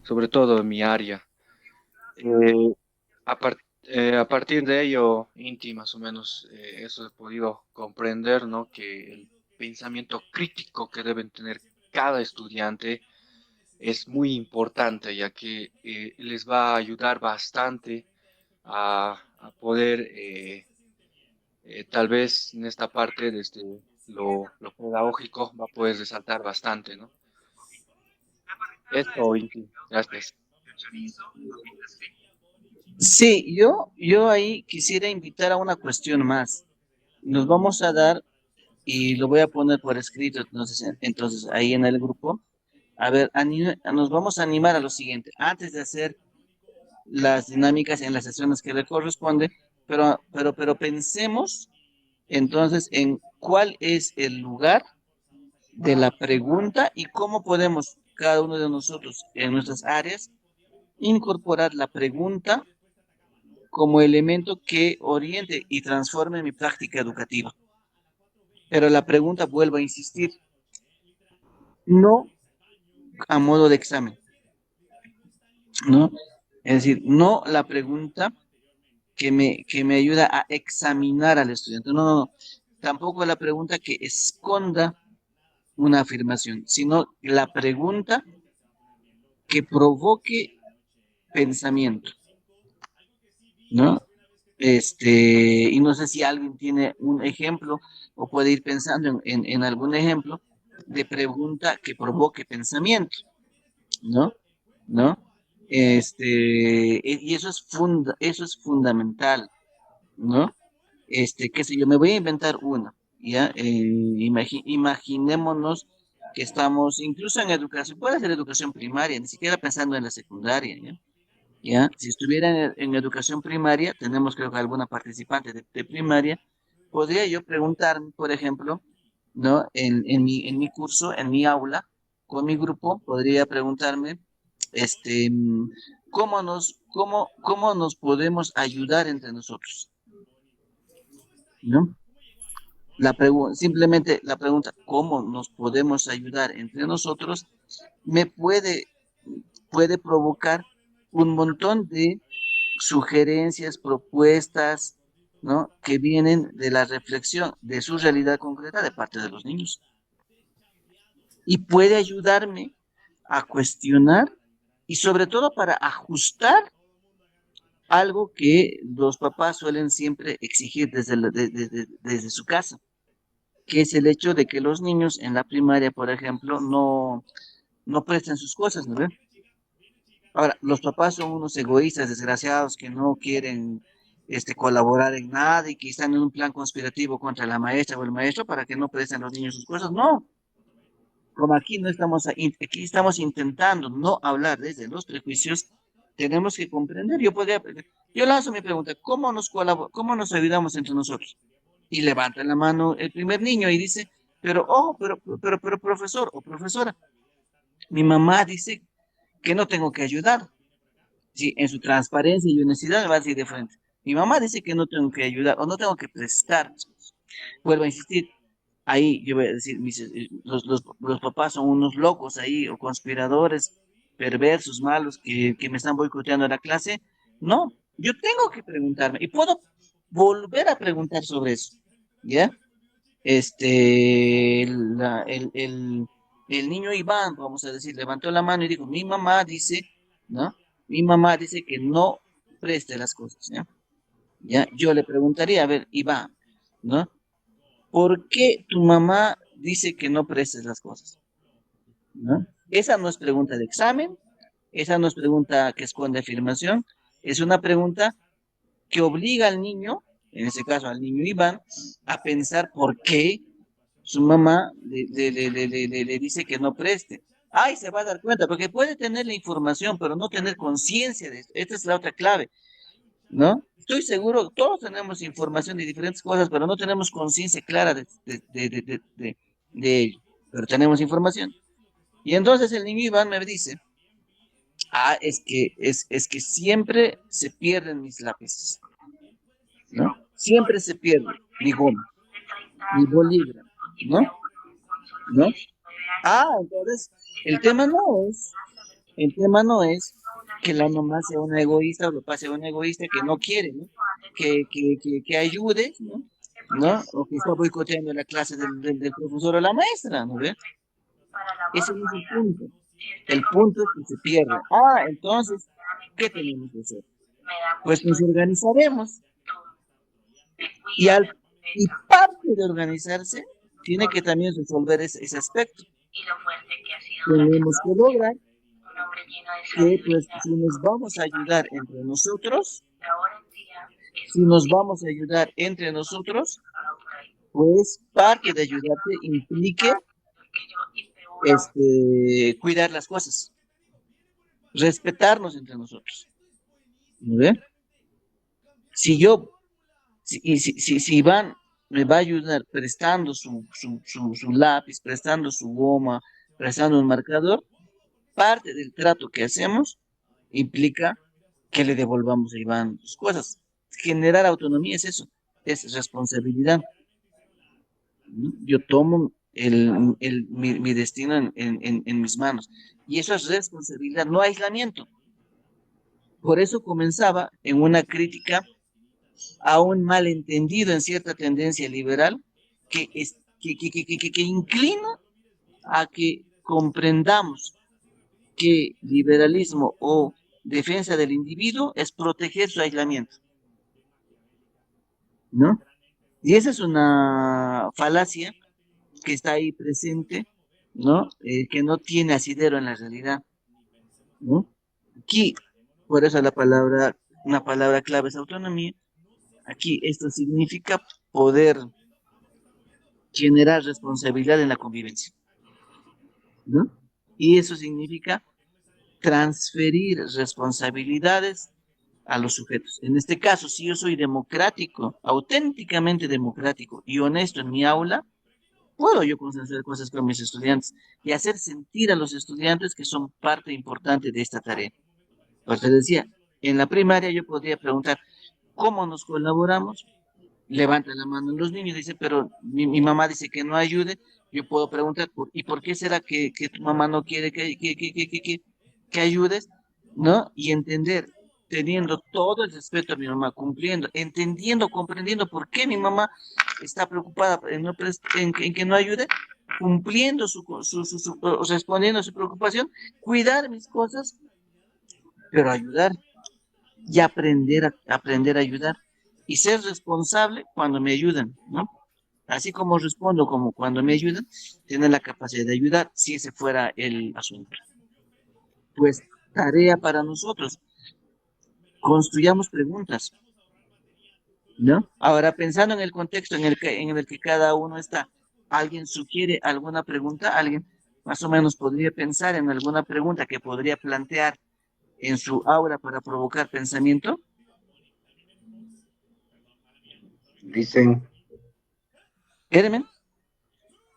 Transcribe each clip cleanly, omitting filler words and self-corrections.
sobre todo en mi área. Eh, a partir de ello, Inti, más o menos, eso he podido comprender, ¿no? Que el pensamiento crítico que deben tener cada estudiante es muy importante, ya que les va a ayudar bastante a poder, tal vez en esta parte, desde lo pedagógico, va a poder resaltar bastante, ¿no? Esto, Inti, gracias. Sí, yo ahí quisiera invitar a una cuestión más. Nos vamos a dar, y lo voy a poner por escrito, entonces ahí en el grupo. A ver, nos vamos a animar a lo siguiente. Antes de hacer las dinámicas en las sesiones que le corresponde, pero pensemos entonces en cuál es el lugar de la pregunta y cómo podemos cada uno de nosotros en nuestras áreas incorporar la pregunta como elemento que oriente y transforme mi práctica educativa. Pero la pregunta, vuelvo a insistir, no a modo de examen, ¿no? Es decir, no la pregunta que me ayuda a examinar al estudiante. No, no, no. Tampoco la pregunta que esconda una afirmación, sino la pregunta que provoque pensamiento, ¿no? Y no sé si alguien tiene un ejemplo o puede ir pensando en algún ejemplo de pregunta que provoque pensamiento, ¿no? ¿No? Y eso es fundamental, ¿no? Qué sé yo, me voy a inventar una, ¿ya? Imaginémonos que estamos incluso en educación, puede ser educación primaria, ni siquiera pensando en la secundaria, ¿ya? ¿Ya? Si estuviera en educación primaria, tenemos creo que alguna participante de primaria, podría yo preguntarme, por ejemplo, ¿no? En mi curso, en mi aula, con mi grupo, podría preguntarme, este, mm, cómo nos podemos ayudar entre nosotros, ¿no? Simplemente la pregunta, ¿cómo nos podemos ayudar entre nosotros? Me puede provocar un montón de sugerencias, propuestas, ¿no? Que vienen de la reflexión de su realidad concreta de parte de los niños. Y puede ayudarme a cuestionar y sobre todo para ajustar algo que los papás suelen siempre exigir desde su casa, que es el hecho de que los niños en la primaria, por ejemplo, no presten sus cosas, ¿no ve? Ahora, los papás son unos egoístas, desgraciados, que no quieren colaborar en nada y que están en un plan conspirativo contra la maestra o el maestro para que no presten los niños sus cosas. No, como aquí no estamos, aquí estamos intentando no hablar desde los prejuicios, tenemos que comprender. Yo lanzo mi pregunta, cómo nos ayudamos entre nosotros? Y levanta la mano el primer niño y dice, pero, oh, pero, profesor o profesora, mi mamá dice que no tengo que ayudar. Sí, en su transparencia y honestidad me va a decir de frente. Mi mamá dice que no tengo que ayudar o no tengo que prestar. Vuelvo a insistir, ahí yo voy a decir, los papás son unos locos ahí o conspiradores, perversos, malos, que me están boicoteando la clase. No, yo tengo que preguntarme y puedo volver a preguntar sobre eso. ¿Ya? El niño Iván, vamos a decir, levantó la mano y dijo, mi mamá dice, ¿no? Mi mamá dice que no preste las cosas, ¿ya? ¿Ya? Yo le preguntaría, a ver, Iván, ¿no? ¿Por qué tu mamá dice que no prestes las cosas? ¿No? Esa no es pregunta de examen, esa no es pregunta que esconde afirmación, es una pregunta que obliga al niño, en este caso al niño Iván, a pensar por qué su mamá le dice que no preste. Ay, se va a dar cuenta, porque puede tener la información, pero no tener conciencia de esto. Esta es la otra clave, ¿no? Estoy seguro, todos tenemos información de diferentes cosas, pero no tenemos conciencia clara de ello. Pero tenemos información. Y entonces el niño Iván me dice, es que siempre se pierden mis lápices, ¿no? Siempre se pierde mi goma, mi bolígrafo, ¿no? ¿No? Entonces, el tema no es El tema no es que la mamá sea una egoísta o el papá sea un egoísta que no quiere, ¿no? Que ayude, ¿no? ¿No? O que está boicoteando la clase del profesor o la maestra, ¿no ve? Ese no es el punto. El punto es que se pierde. Ah, entonces, ¿qué tenemos que hacer? Pues nos organizaremos y, y parte de organizarse tiene que también resolver ese aspecto. Tenemos que lograr que, pues, si nos vamos a ayudar entre nosotros, si nos vamos a ayudar entre nosotros, pues parte de ayudarte implique cuidar las cosas, respetarnos entre nosotros. ¿Ve? Si yo, si Iván me va a ayudar prestando su lápiz, prestando su goma, prestando un marcador, parte del trato que hacemos implica que le devolvamos a Iván sus cosas. Generar autonomía es eso, es responsabilidad. ¿No? Yo tomo mi destino en mis manos. Y eso es responsabilidad, no aislamiento. Por eso comenzaba en una crítica a un malentendido en cierta tendencia liberal que inclina a que comprendamos que liberalismo o defensa del individuo es proteger su aislamiento, ¿no? Y esa es una falacia que está ahí presente, ¿no? Que no tiene asidero en la realidad, ¿no? Aquí, por eso una palabra clave es autonomía. Aquí esto significa poder generar responsabilidad en la convivencia, ¿no? Y eso significa transferir responsabilidades a los sujetos. En este caso, si yo soy democrático, auténticamente democrático y honesto en mi aula, puedo yo hacer cosas con mis estudiantes y hacer sentir a los estudiantes que son parte importante de esta tarea. Pues te decía, en la primaria yo podría preguntar, ¿cómo nos colaboramos? Levanta la mano los niños, dice, pero mi mamá dice que no ayude. Yo puedo preguntar, ¿y por qué será que tu mamá no quiere que ayudes? ¿No? Y entender, teniendo todo el respeto a mi mamá, cumpliendo, entendiendo, comprendiendo por qué mi mamá está preocupada en que no ayude, cumpliendo respondiendo a su preocupación, cuidar mis cosas, pero ayudar y aprender a ayudar y ser responsable cuando me ayudan, ¿no? Así como respondo como cuando me ayudan, tener la capacidad de ayudar si ese fuera el asunto. Pues tarea para nosotros, construyamos preguntas, ¿no? Ahora, pensando en el contexto en el que cada uno está, ¿alguien sugiere alguna pregunta? ¿Alguien más o menos podría pensar en alguna pregunta que podría plantear en su aula para provocar pensamiento? Dicen, Hermen,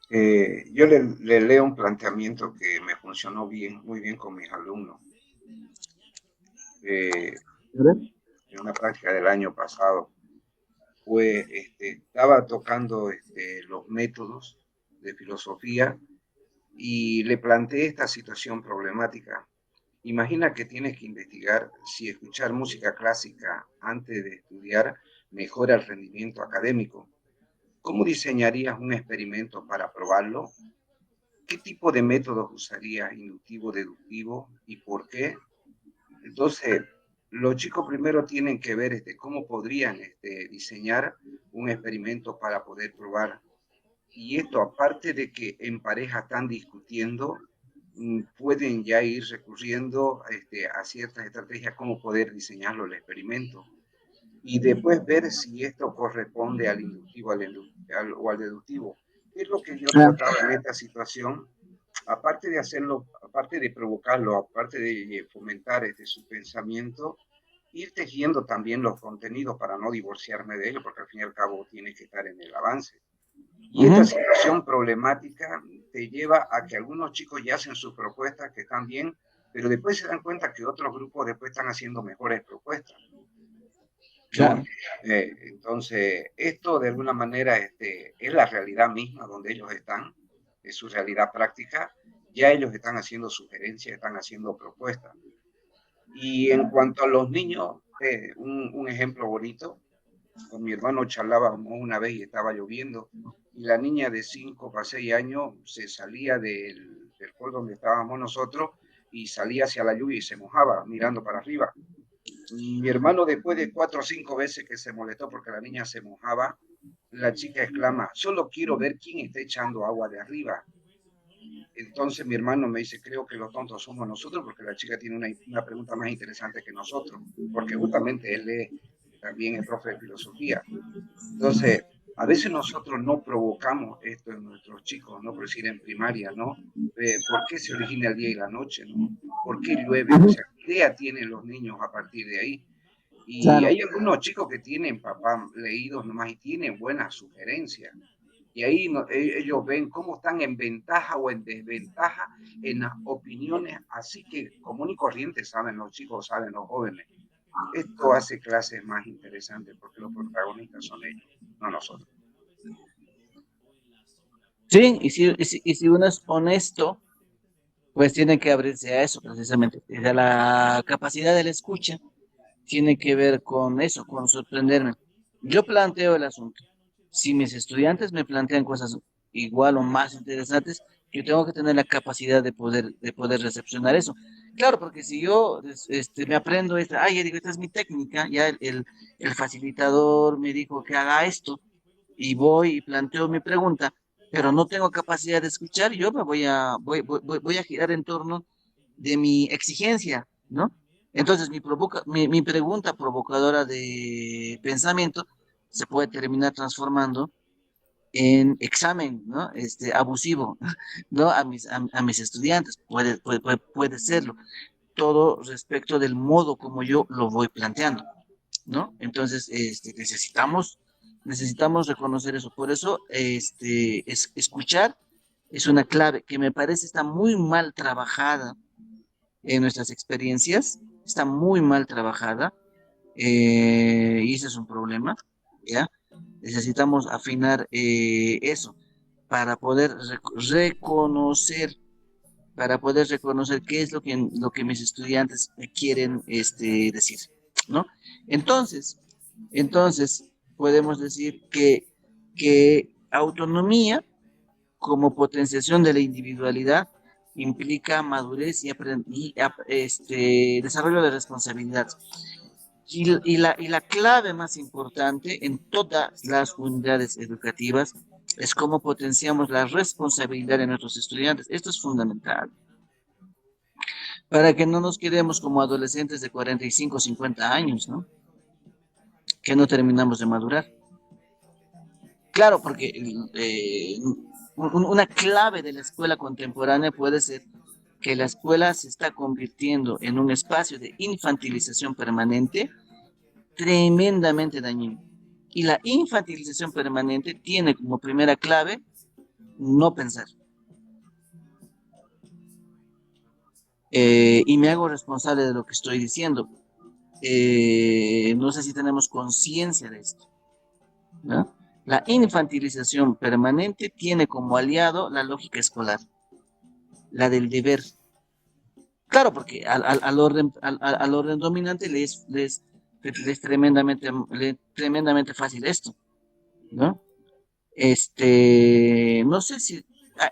yo le leo un planteamiento que me funcionó bien, muy bien con mis alumnos. a ver. En una práctica del año pasado, pues estaba tocando los métodos de filosofía y le planteé esta situación problemática. Imagina que tienes que investigar si escuchar música clásica antes de estudiar mejora el rendimiento académico. ¿Cómo diseñarías un experimento para probarlo? ¿Qué tipo de métodos usarías, inductivo, deductivo y por qué? Entonces, los chicos primero tienen que ver cómo podrían diseñar un experimento para poder probar. Y esto, aparte de que en pareja están discutiendo, pueden ya ir recurriendo a ciertas estrategias cómo poder diseñarlo el experimento. Y después ver si esto corresponde al inductivo o al deductivo. ¿Qué es lo que yo Ah, trataba en esta situación? Aparte de hacerlo, aparte de provocarlo, aparte de fomentar su pensamiento, ir tejiendo también los contenidos para no divorciarme de ellos, porque al fin y al cabo tiene que estar en el avance. Y esta ujú. situación problemática te lleva a que algunos chicos ya hacen sus propuestas que están bien, pero después se dan cuenta que otros grupos después están haciendo mejores propuestas, ¿no? Claro. Entonces, esto de alguna manera es la realidad misma donde ellos están, es su realidad práctica, ya ellos están haciendo sugerencias, están haciendo propuestas. Y en cuanto a los niños, un ejemplo bonito, con mi hermano charlábamos una vez y estaba lloviendo, y la niña de 5 a 6 años se salía del hall donde estábamos nosotros y salía hacia la lluvia y se mojaba mirando para arriba. Mi hermano, después de 4 o 5 veces que se molestó porque la niña se mojaba, la chica exclama, solo quiero ver quién está echando agua de arriba. Entonces mi hermano me dice, creo que los tontos somos nosotros porque la chica tiene una pregunta más interesante que nosotros, porque justamente también es profe de filosofía. Entonces, a veces nosotros no provocamos esto en nuestros chicos, ¿no? Por decir en primaria, ¿no? ¿Por qué se origina el día y la noche, ¿no? ¿Por qué llueve? O sea, ¿qué idea tienen los niños a partir de ahí? Y Claro. hay algunos chicos que tienen papá leídos nomás y tienen buenas sugerencias. Y ahí ellos ven cómo están en ventaja o en desventaja en las opiniones, así que común y corriente saben los chicos, saben los jóvenes. Esto hace clases más interesantes porque los protagonistas son ellos, no nosotros. Sí, y si uno es honesto, pues tiene que abrirse a eso precisamente. O sea, la capacidad de la escucha tiene que ver con eso, con sorprenderme. Yo planteo el asunto. Si mis estudiantes me plantean cosas igual o más interesantes, yo tengo que tener la capacidad de poder recepcionar eso. Claro, porque si yo me aprendo ya digo, esta es mi técnica, ya el facilitador me dijo que haga esto, y voy y planteo mi pregunta, pero no tengo capacidad de escuchar, yo me voy a girar en torno de mi exigencia, ¿no? Entonces, mi pregunta provocadora de pensamiento se puede terminar transformando en examen, ¿no? Abusivo, ¿no? A mis estudiantes, puede serlo. Todo respecto del modo como yo lo voy planteando, ¿no? Entonces, necesitamos reconocer eso. Por eso, escuchar es una clave que me parece está muy mal trabajada en nuestras experiencias, está muy mal trabajada, y ese es un problema, ¿ya? Necesitamos afinar eso para poder reconocer, qué es lo que mis estudiantes me quieren decir, ¿no? Entonces, entonces podemos decir que autonomía como potenciación de la individualidad implica madurez y desarrollo de responsabilidad. Y la clave más importante en todas las unidades educativas es cómo potenciamos la responsabilidad de nuestros estudiantes. Esto es fundamental para que no nos quedemos como adolescentes de 45 o 50 años, ¿no? Que no terminamos de madurar. Claro, porque una clave de la escuela contemporánea puede ser que la escuela se está convirtiendo en un espacio de infantilización permanente tremendamente dañino. Y la infantilización permanente tiene como primera clave no pensar. Y me hago responsable de lo que estoy diciendo. No sé si tenemos conciencia de esto, ¿no? La infantilización permanente tiene como aliado la lógica escolar, la del deber. Claro, porque al orden dominante le es tremendamente fácil esto, ¿no? No sé si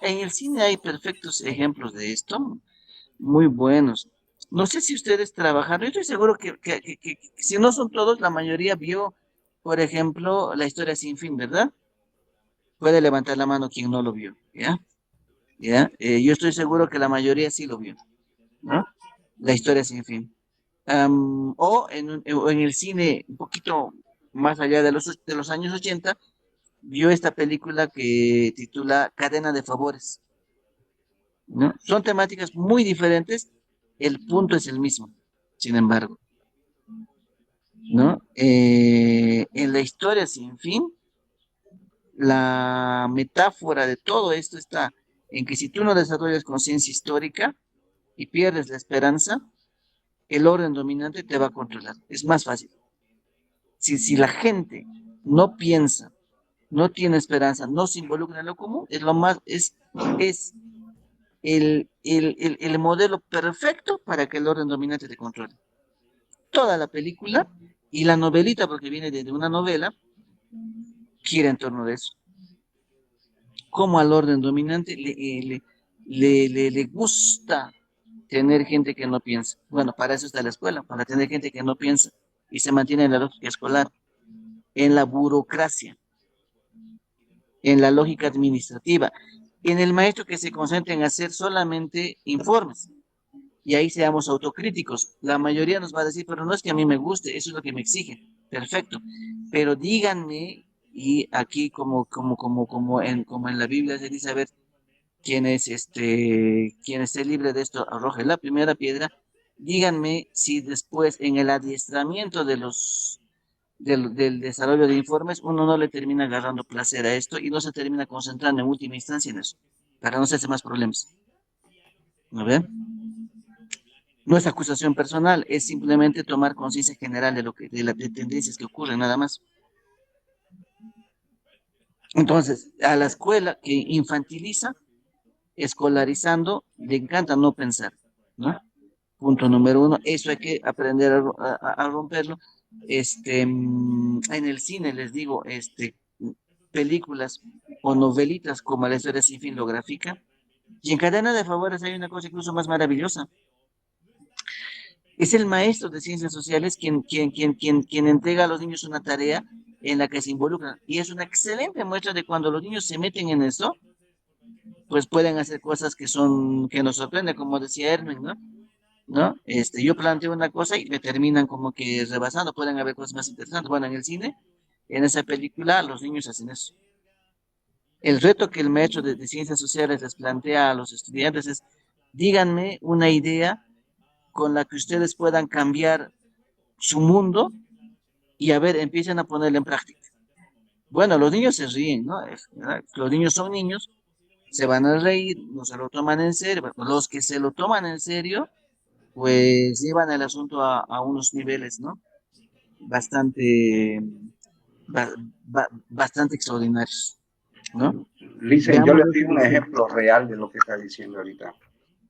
en el cine hay perfectos ejemplos de esto, muy buenos. No sé si ustedes trabajaron, yo estoy seguro que si no son todos, la mayoría vio, por ejemplo, La historia sin fin, ¿verdad? Puede levantar la mano quien no lo vio, ¿ya? ¿Ya? Yo estoy seguro que la mayoría sí lo vio, ¿no? La historia sin fin. O en el cine, un poquito más allá de los años 80, vio esta película que titula Cadena de Favores, ¿no? Son temáticas muy diferentes, el punto es el mismo, sin embargo, ¿no? En La historia sin fin, la metáfora de todo esto está en que si tú no desarrollas conciencia histórica y pierdes la esperanza, el orden dominante te va a controlar. Es más fácil. Si la gente no piensa, no tiene esperanza, no se involucra en lo común, es el modelo perfecto para que el orden dominante te controle. Toda la película y la novelita, porque viene de una novela, gira en torno de eso. Cómo al orden dominante le gusta tener gente que no piensa. Bueno, para eso está la escuela, para tener gente que no piensa y se mantiene en la lógica escolar, en la burocracia, en la lógica administrativa, en el maestro que se concentra en hacer solamente informes. Y ahí seamos autocríticos. La mayoría nos va a decir, pero no es que a mí me guste, eso es lo que me exigen. Perfecto. Pero díganme, y aquí como en la Biblia se dice, a ver, quien esté libre de esto, arroje la primera piedra. Díganme si después en el adiestramiento del desarrollo de informes, uno no le termina agarrando placer a esto y no se termina concentrando en última instancia en eso, para no hacerse más problemas. ¿No ven? No es acusación personal, es simplemente tomar conciencia general de las tendencias que ocurren, nada más. Entonces, a la escuela que infantiliza, escolarizando, le encanta no pensar, ¿no? Punto número uno, eso hay que aprender a romperlo. En el cine les digo, películas o novelitas como La historia sin fin lo grafica, y en Cadena de Favores hay una cosa incluso más maravillosa. Es el maestro de ciencias sociales quien entrega a los niños una tarea en la que se involucran. Y es una excelente muestra de cuando los niños se meten en eso, pues pueden hacer cosas que nos sorprenden, como decía Hermen, ¿no? ¿No? Yo planteo una cosa y me terminan como que rebasando, pueden haber cosas más interesantes. Bueno, en el cine, en esa película, los niños hacen eso. El reto que el maestro de ciencias sociales les plantea a los estudiantes es, díganme una idea con la que ustedes puedan cambiar su mundo y a ver, empiecen a ponerla en práctica. Bueno, los niños se ríen, ¿no? ¿Verdad? Los niños son niños, se van a reír, no se lo toman en serio. Bueno, los que se lo toman en serio, pues llevan el asunto a unos niveles, ¿no? Bastante, bastante extraordinarios, ¿no? Listen, yo Veamos les eso. doy un ejemplo real de lo que está diciendo ahorita.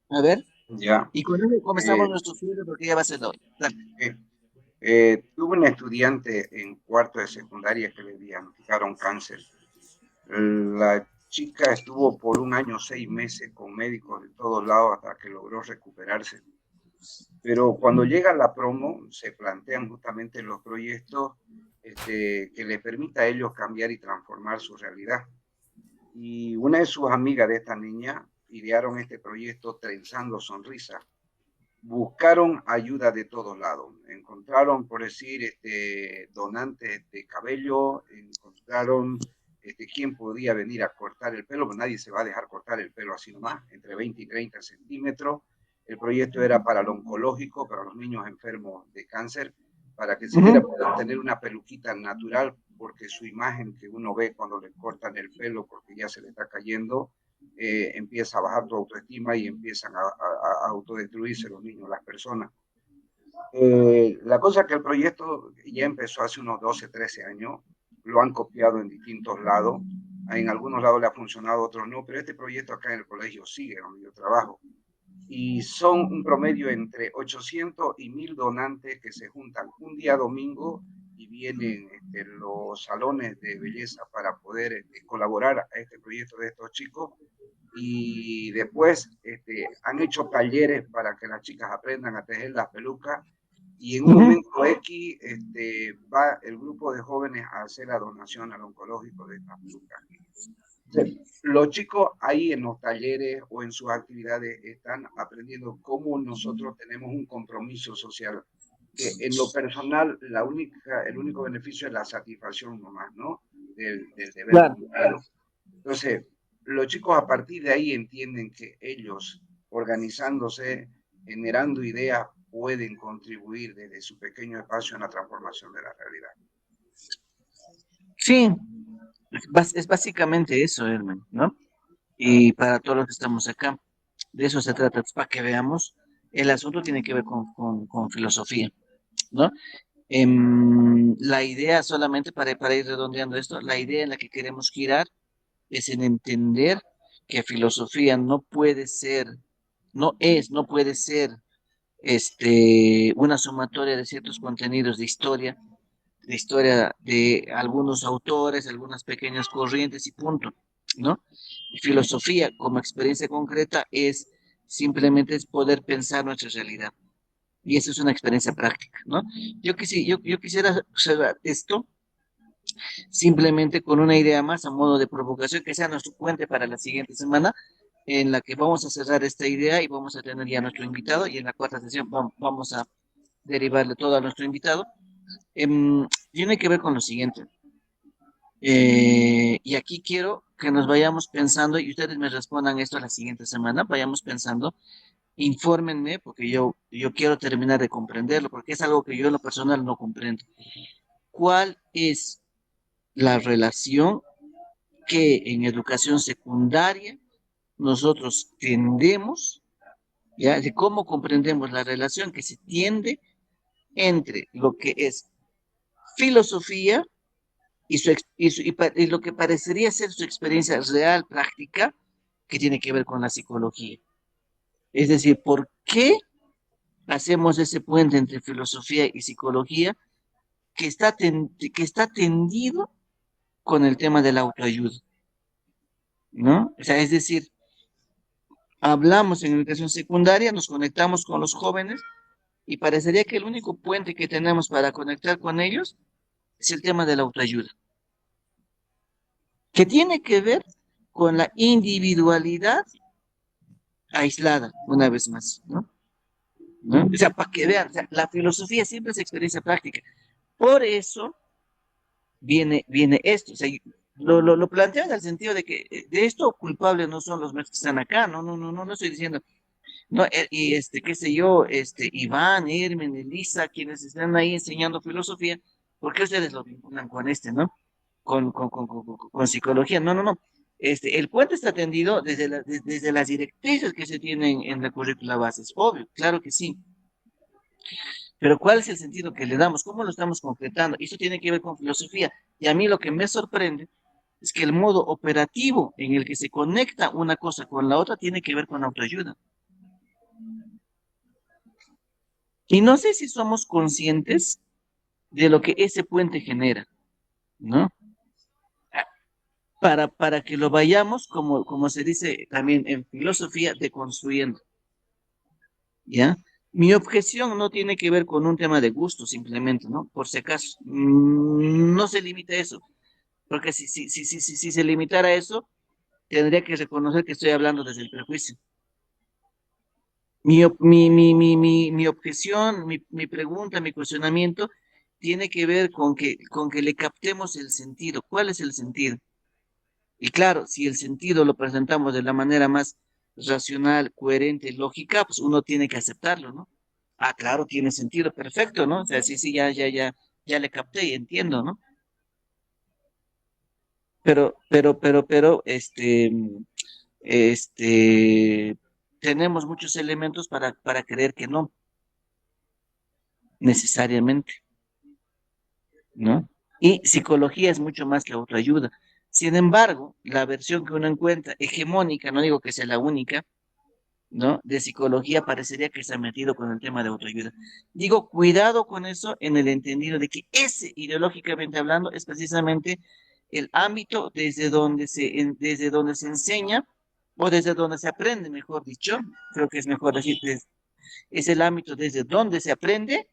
A ver, Ya. y con eso comenzamos Eh, nuestro cierre porque ya va a ser la hora. Dale. eh, Tuve una estudiante en cuarto de secundaria que le diagnosticaron cáncer. La chica estuvo por un año, 6 meses con médicos de todos lados hasta que logró recuperarse. Pero cuando llega la promo, se plantean justamente los proyectos que le permita a ellos cambiar y transformar su realidad. Y una de sus amigas de esta niña idearon este proyecto Trenzando Sonrisa. Buscaron ayuda de todos lados. Encontraron, por decir, donantes de cabello, encontraron quién podía venir a cortar el pelo, pero nadie se va a dejar cortar el pelo así nomás, entre 20 y 30 centímetros. El proyecto era para el oncológico, para los niños enfermos de cáncer, para que siquiera puedan tener una peluquita natural, porque su imagen que uno ve cuando le cortan el pelo, porque ya se le está cayendo, empieza a bajar tu autoestima y empiezan a autodestruirse los niños, las personas. La cosa es que el proyecto ya empezó hace unos 12, 13 años, lo han copiado en distintos lados, en algunos lados le ha funcionado, otros no, pero este proyecto acá en el colegio sigue, donde yo trabajo. Y son un promedio entre 800 y 1000 donantes que se juntan un día domingo y vienen los salones de belleza para poder colaborar a este proyecto de estos chicos. Y después han hecho talleres para que las chicas aprendan a tejer las pelucas y en un momento X va el grupo de jóvenes a hacer la donación al oncológico de estas pelucas. Los chicos ahí en los talleres o en sus actividades están aprendiendo cómo nosotros tenemos un compromiso social, que en lo personal el único beneficio es la satisfacción nomás, ¿no? Del deber Claro. cumplido. Entonces, los chicos a partir de ahí entienden que ellos, organizándose, generando ideas, pueden contribuir desde su pequeño espacio en la transformación de la realidad. Sí, es básicamente eso, Herman, ¿no? Y para todos los que estamos acá, de eso se trata, para que veamos, el asunto tiene que ver con filosofía, ¿no? La idea solamente para ir redondeando esto, la idea en la que queremos girar es en entender que filosofía no puede ser, no puede ser una sumatoria de ciertos contenidos de historia de algunos autores, algunas pequeñas corrientes y punto, ¿no? Y filosofía como experiencia concreta es simplemente es poder pensar nuestra realidad. Y eso es una experiencia práctica, ¿no? Yo quisiera cerrar esto simplemente con una idea más a modo de provocación, que sea nuestro puente para la siguiente semana, en la que vamos a cerrar esta idea y vamos a tener ya a nuestro invitado, y en la cuarta sesión vamos a derivarle todo a nuestro invitado. Tiene que ver con lo siguiente. Y aquí quiero que nos vayamos pensando, y ustedes me respondan esto la siguiente semana, vayamos pensando, infórmenme, porque yo quiero terminar de comprenderlo, porque es algo que yo en lo personal no comprendo. ¿Cuál es la relación que en educación secundaria nosotros tendemos, ya, de cómo comprendemos la relación que se tiende entre lo que es filosofía y lo que parecería ser su experiencia real, práctica, que tiene que ver con la psicología? Es decir, ¿por qué hacemos ese puente entre filosofía y psicología que está tendido con el tema de la autoayuda? ¿No? O sea, es decir, hablamos en educación secundaria, nos conectamos con los jóvenes y parecería que el único puente que tenemos para conectar con ellos es el tema de la autoayuda, que tiene que ver con la individualidad aislada, una vez más, ¿no? ¿No? O sea, para que vean, o sea, la filosofía siempre es experiencia práctica. Por eso viene esto. O sea, lo planteo en el sentido de que de esto culpables no son los maestros que están acá, no estoy diciendo, no, y qué sé yo, Iván, Irmen, Elisa, quienes están ahí enseñando filosofía, ¿por qué ustedes lo vinculan con no? Con psicología. No. El puente está tendido desde las directrices que se tienen en la currícula base, es obvio, claro que sí. Pero ¿cuál es el sentido que le damos? ¿Cómo lo estamos concretando? Eso tiene que ver con filosofía. Y a mí lo que me sorprende es que el modo operativo en el que se conecta una cosa con la otra tiene que ver con autoayuda. Y no sé si somos conscientes de lo que ese puente genera, ¿no? Para que lo vayamos, como se dice también en filosofía, deconstruyendo, ¿ya? Mi objeción no tiene que ver con un tema de gusto, simplemente, ¿no? Por si acaso, no se limita a eso, porque si se limitara a eso, tendría que reconocer que estoy hablando desde el prejuicio. Mi objeción, mi pregunta, mi cuestionamiento tiene que ver con que le captemos el sentido. ¿Cuál es el sentido? Y claro, si el sentido lo presentamos de la manera más racional, coherente, lógica, pues uno tiene que aceptarlo, ¿no? Ah, claro, tiene sentido, perfecto, ¿no? O sea, sí, ya le capté y entiendo, ¿no? Pero, este, tenemos muchos elementos para creer que no, necesariamente, ¿no? Y psicología es mucho más que autoayuda. Sin embargo, la versión que uno encuentra hegemónica, no digo que sea la única, ¿no? De psicología parecería que se ha metido con el tema de autoayuda. Digo, cuidado con eso en el entendido de que ese, ideológicamente hablando, es precisamente el ámbito desde donde se enseña o desde donde se aprende, mejor dicho, creo que es mejor decir, es el ámbito desde donde se aprende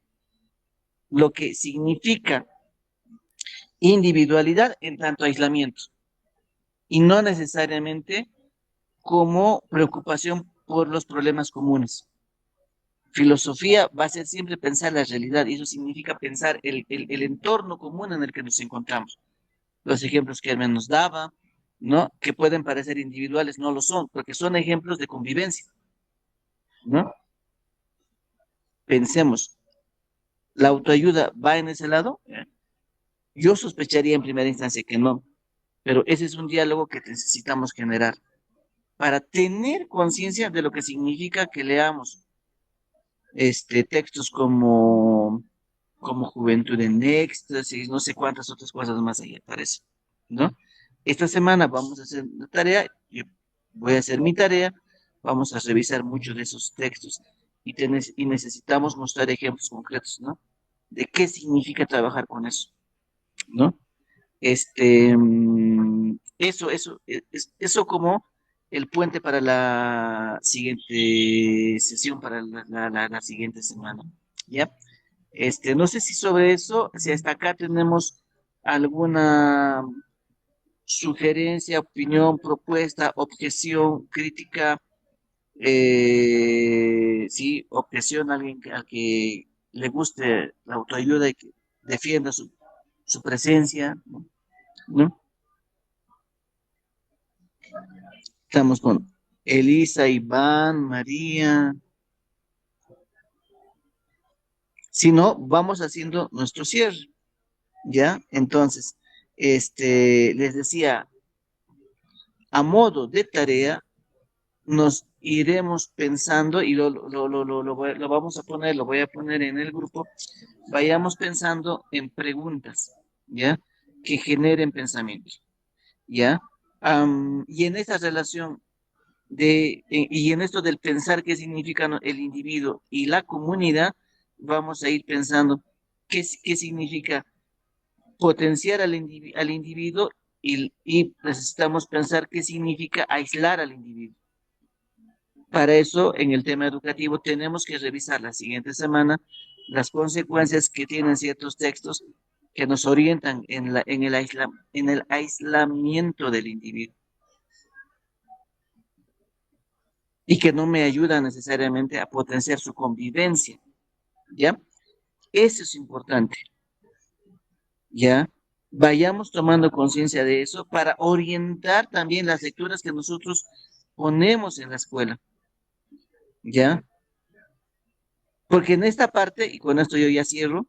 lo que significa individualidad en tanto aislamiento y no necesariamente como preocupación por los problemas comunes. Filosofía va a ser siempre pensar la realidad y eso significa pensar el entorno común en el que nos encontramos. Los ejemplos que Hermen nos daba, ¿no? Que pueden parecer individuales, no lo son, porque son ejemplos de convivencia, ¿no? Pensemos, ¿la autoayuda va en ese lado? Yo sospecharía en primera instancia que no, pero ese es un diálogo que necesitamos generar para tener conciencia de lo que significa que leamos textos como Juventud en Éxtasis, no sé cuántas otras cosas más allá parece, ¿no? Esta semana vamos a hacer la tarea. voy a hacer mi tarea, vamos a revisar muchos de esos textos y necesitamos mostrar ejemplos concretos, ¿no? De qué significa trabajar con eso, ¿no? Eso como el puente para la siguiente sesión, para la siguiente semana, ¿ya? No sé si sobre eso, si hasta acá tenemos alguna sugerencia, opinión, propuesta, objeción, crítica, sí, objeción a alguien al que le guste la autoayuda y que defienda su presencia, ¿no? ¿No? Estamos con Elisa, Iván, María. Si no, vamos haciendo nuestro cierre, ¿ya? Entonces, les decía, a modo de tarea, nos iremos pensando y lo vamos a poner, lo voy a poner en el grupo, vayamos pensando en preguntas, ¿ya? Que generen pensamiento, ¿ya? Y en esa relación y en esto del pensar qué significa el individuo y la comunidad, vamos a ir pensando qué significa potenciar al individuo y necesitamos pensar qué significa aislar al individuo. Para eso, en el tema educativo, tenemos que revisar la siguiente semana las consecuencias que tienen ciertos textos que nos orientan en el aislamiento del individuo y que no me ayudan necesariamente a potenciar su convivencia, ¿ya? Eso es importante, ¿ya? Vayamos tomando conciencia de eso para orientar también las lecturas que nosotros ponemos en la escuela, ¿ya? Porque en esta parte, y con esto yo ya cierro,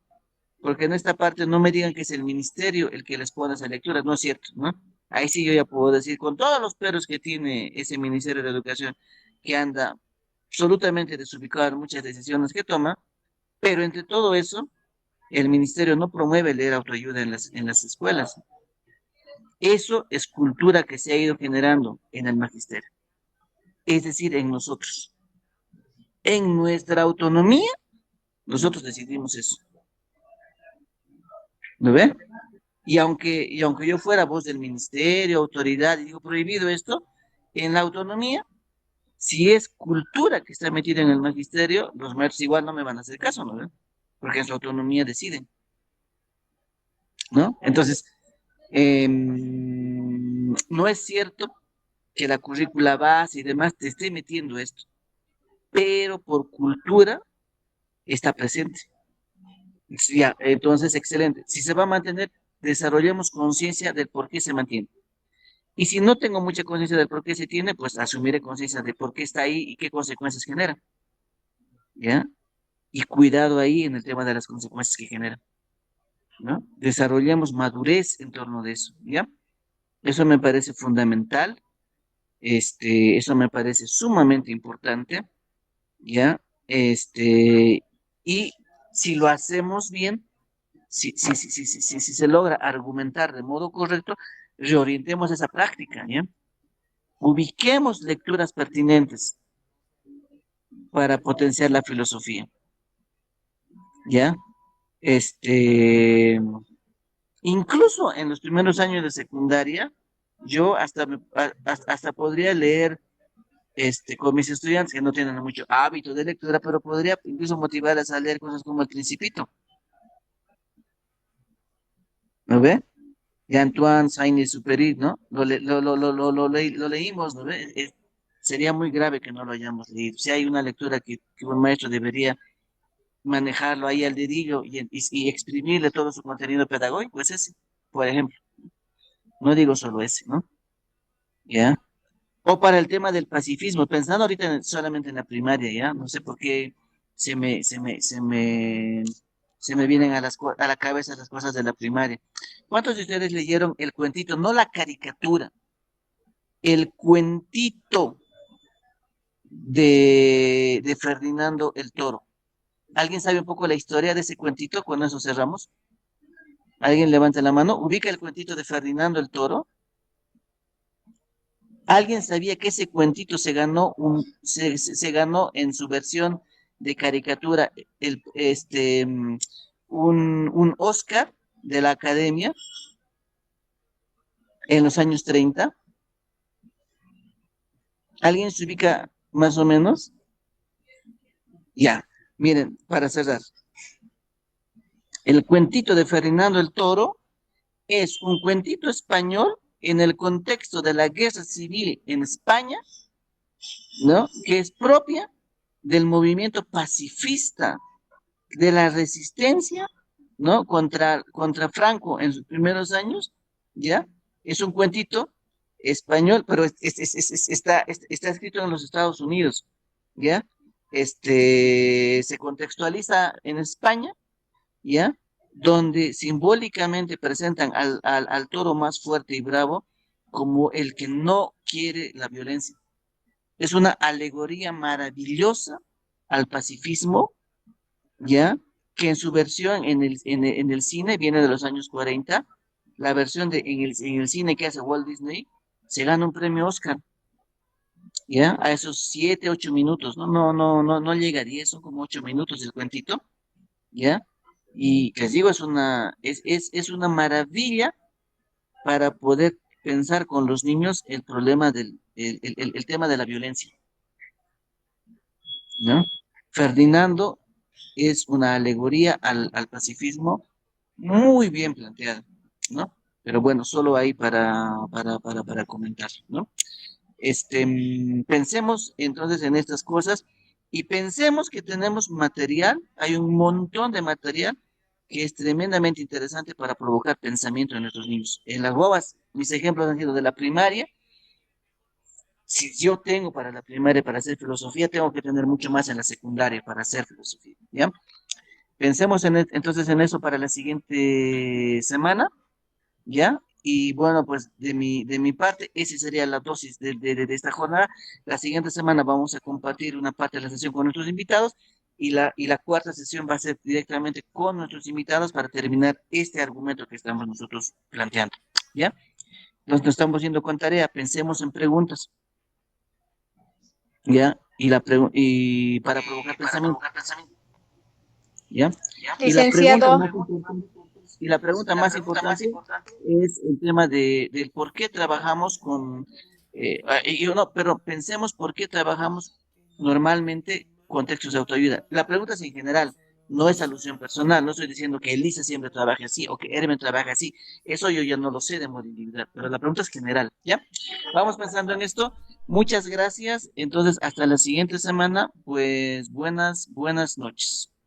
porque en esta parte no me digan que es el ministerio el que les pone esa lectura, no es cierto, ¿no? Ahí sí yo ya puedo decir, con todos los peros que tiene ese Ministerio de Educación, que anda absolutamente desubicado en muchas decisiones que toma, pero entre todo eso, el ministerio no promueve leer autoayuda en las escuelas. Eso es cultura que se ha ido generando en el magisterio, es decir, en nosotros. En nuestra autonomía, nosotros decidimos eso. ¿Me ve? Y aunque yo fuera voz del ministerio, autoridad, y digo prohibido esto, en la autonomía, si es cultura que está metida en el magisterio, los maestros igual no me van a hacer caso, ¿no? Porque en su autonomía deciden, ¿no? Entonces, no es cierto que la currícula base y demás te esté metiendo esto, pero por cultura está presente. Sí, ya, entonces, excelente. Si se va a mantener, desarrollemos conciencia del por qué se mantiene. Y si no tengo mucha conciencia del por qué se tiene, pues asumiré conciencia de por qué está ahí y qué consecuencias genera, ¿ya? Y cuidado ahí en el tema de las consecuencias que genera, ¿no? Desarrollemos madurez en torno de eso, ¿ya? Eso me parece fundamental, eso me parece sumamente importante, ¿ya? Y si lo hacemos bien, si se logra argumentar de modo correcto, reorientemos esa práctica, ¿ya? Ubiquemos lecturas pertinentes para potenciar la filosofía, ¿ya? Este, Incluso en los primeros años de secundaria, yo hasta podría leer con mis estudiantes que no tienen mucho hábito de lectura, pero podría incluso motivarles a leer cosas como El Principito, ¿no ve? De Antoine Saint-Exupéry, ¿no? Lo leímos, ¿no ve? Sería muy grave que no lo hayamos leído. Si hay una lectura que un maestro debería manejarlo ahí al dedillo y exprimirle todo su contenido pedagógico, es ese, por ejemplo. No digo solo ese, ¿no? ¿Ya? O para el tema del pacifismo, pensando ahorita solamente en la primaria, ¿ya? No sé por qué se me, se me, se me, se me vienen a la cabeza las cosas de la primaria. ¿Cuántos de ustedes leyeron el cuentito, no la caricatura, el cuentito de Ferdinando el Toro? ¿Alguien sabe un poco la historia de ese cuentito? Con eso cerramos. ¿Alguien levanta la mano? ¿Ubica el cuentito de Ferdinando el Toro? ¿Alguien sabía que ese cuentito se ganó en su versión de caricatura un Oscar de la Academia en los años 30? ¿Alguien se ubica más o menos? Ya, miren, para cerrar, el cuentito de Ferdinando el Toro es un cuentito español en el contexto de la guerra civil en España, ¿no? Que es propia del movimiento pacifista de la resistencia, ¿no? Contra Franco en sus primeros años, ¿ya? Es un cuentito español, pero está escrito en los Estados Unidos, ¿ya? Se contextualiza en España, ¿ya? Donde simbólicamente presentan al toro más fuerte y bravo como el que no quiere la violencia. Es una alegoría maravillosa al pacifismo, ¿ya? Que en su versión en el cine viene de los años 40, la versión en el cine que hace Walt Disney, se gana un premio Oscar, ¿ya? A esos 7, 8 minutos, no llega a 10, son como 8 minutos el cuentito, ¿ya? Y les digo, es una maravilla para poder pensar con los niños el problema el tema de la violencia, ¿no? Ferdinando es una alegoría al pacifismo muy bien planteada, ¿no? Pero bueno, solo ahí para comentar, ¿no? Pensemos entonces en estas cosas y pensemos que tenemos material, hay un montón de material que es tremendamente interesante para provocar pensamiento en nuestros niños. En las guaguas, mis ejemplos han sido de la primaria. Si yo tengo para la primaria para hacer filosofía, tengo que tener mucho más en la secundaria para hacer filosofía, ¿ya? Pensemos entonces en eso para la siguiente semana, ¿ya? Y bueno, pues de mi parte, esa sería la dosis de esta jornada. La siguiente semana vamos a compartir una parte de la sesión con nuestros invitados y la cuarta sesión va a ser directamente con nuestros invitados para terminar este argumento que estamos nosotros planteando, ¿ya? Nos estamos yendo con tarea, pensemos en preguntas, ¿ya? Y para provocar pensamiento, ¿ya? Y la pregunta Licenciado, más importante, y la pregunta más importante es el tema del por qué trabajamos pero pensemos por qué trabajamos normalmente con textos de autoayuda. La pregunta es en general, no es alusión personal, no estoy diciendo que Elisa siempre trabaje así o que Hermen trabaje así, eso yo ya no lo sé de modo individual, pero la pregunta es general, ¿ya? Vamos pensando en esto. Muchas gracias. Entonces, hasta la siguiente semana, pues buenas noches.